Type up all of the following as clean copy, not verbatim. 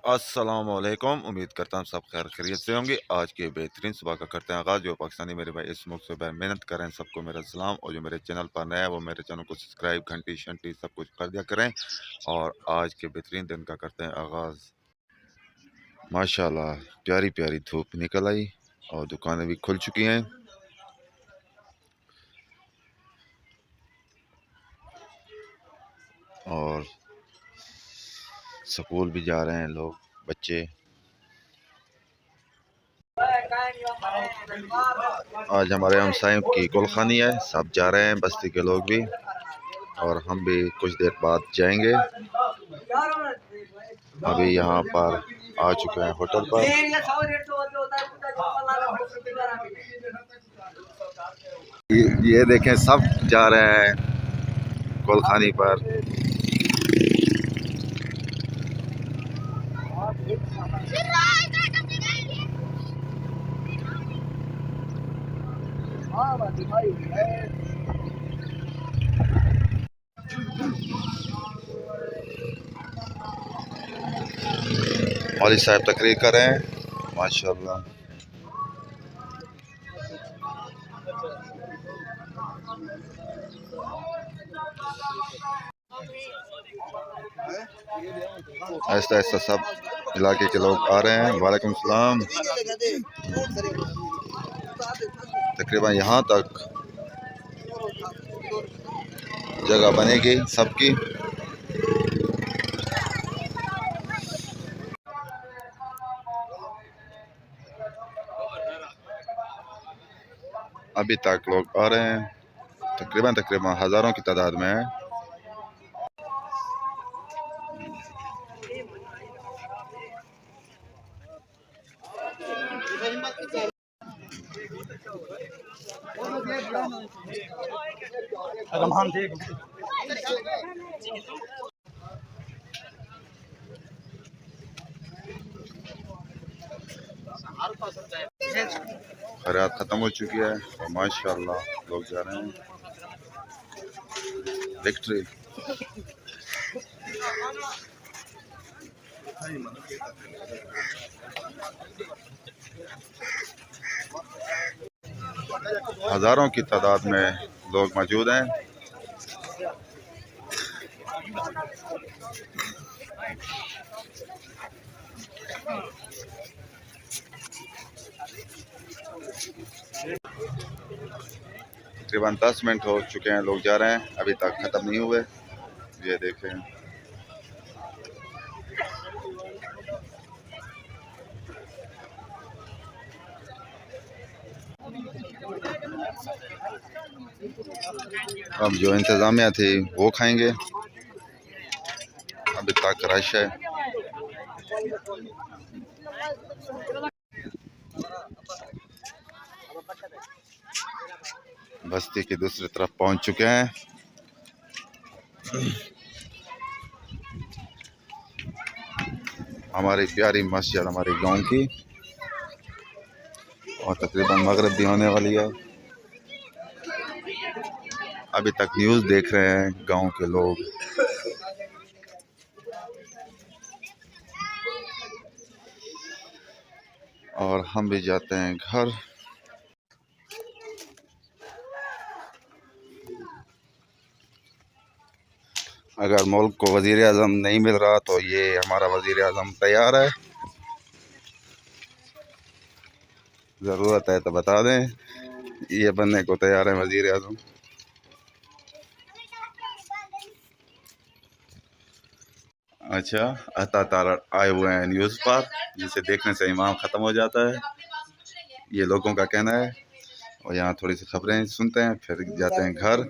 अस्सलाम वालेकुम। उम्मीद करता हूँ सब खैर खैरियत से होंगे। आज के बेहतरीन सुबह का करते हैं आगाज़। जो पाकिस्तानी मेरे भाई इस मुल्क से मेहनत करें, सबको मेरा सलाम। और जो मेरे चैनल पर नया है वो मेरे चैनल को सब्सक्राइब, घंटी शंटी सब कुछ कर दिया करें। और आज के बेहतरीन दिन का करते हैं आगाज़। माशाल्लाह प्यारी प्यारी धूप निकल आई और दुकानें भी खुल चुकी हैं। और स्कूल भी जा रहे हैं लोग, बच्चे। आज हमारे हमसायों की कुलखानी है, सब जा रहे हैं, बस्ती के लोग भी, और हम भी कुछ देर बाद जाएंगे। अभी यहाँ पर आ चुके हैं होटल पर। ये देखें सब जा रहे हैं कुलखानी पर। मौलवी साहब तकरीर कर रहे हैं, माशाल्लाह। ऐसा ऐसा सब इलाके के लोग आ रहे हैं। वालेकुम सलाम। तकरीबन यहाँ तक जगह बनेगी सबकी। अभी तक लोग आ रहे हैं, तकरीबन हज़ारों की तादाद में है। खैरात ख़त्म हो चुकी है और माशाल्लाह लोग जा रहे हैं। विक्ट्री हज़ारों की तादाद में लोग मौजूद हैं। तकरीबन 10 मिनट हो चुके हैं, लोग जा रहे हैं, अभी तक ख़त्म नहीं हुए। ये देखें, अब जो इंतज़ामिया थी वो खाएंगे, अभी तक रश है। बस्ती की दूसरी तरफ पहुंच चुके हैं। हमारी प्यारी मस्जिद हमारे गांव की, और तकरीबन मगरिब भी होने वाली है। अभी तक न्यूज़ देख रहे हैं गांव के लोग। और हम भी जाते हैं घर। अगर मुल्क को वज़ीर आज़म नहीं मिल रहा तो ये हमारा वज़ीर आज़म तैयार है, ज़रूरत है तो बता दें, ये बनने को तैयार है वज़ीर आज़म। अच्छा, अता तारा आए हुए हैं न्यूज़ पर, जिसे देखने से इमाम ख़त्म हो जाता है, ये लोगों का कहना है। और यहाँ थोड़ी सी खबरें सुनते हैं, फिर जाते हैं घर।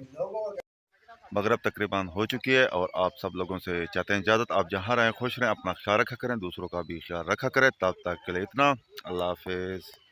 मगरब तकरीबन हो चुकी है और आप सब लोगों से चाहते हैं इजाज़त। आप जहाँ रहें खुश रहें, अपना ख्याल रखा करें, दूसरों का भी ख्याल रखा करें। तब तक के लिए इतना, अल्लाह हाफिज़।